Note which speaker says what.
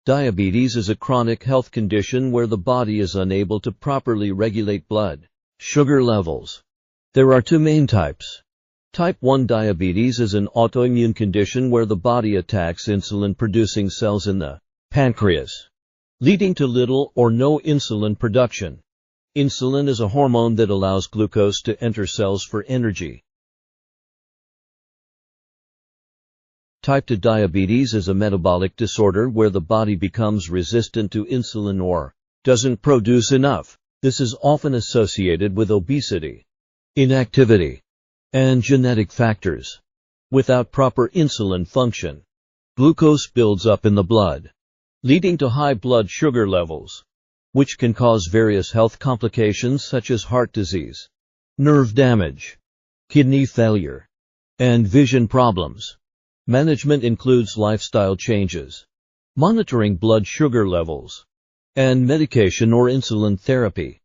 Speaker 1: Diabetes is a chronic health condition where the body is unable to properly regulate blood sugar levels. There are two main types. Type 1 diabetes is an autoimmune condition where the body attacks insulin-producing cells in the pancreas, leading to little or no insulin production. Insulin is a hormone that allows glucose to enter cells for energy. Type 2 diabetes is a metabolic disorder where the body becomes resistant to insulin or doesn't produce enough. This is often associated with obesity, inactivity, and genetic factors. Without proper insulin function, glucose builds up in the blood, leading to high blood sugar levels, which can cause various health complications such as heart disease, nerve damage, kidney failure, and vision problems. Management includes lifestyle changes, monitoring blood sugar levels, and medication or insulin therapy.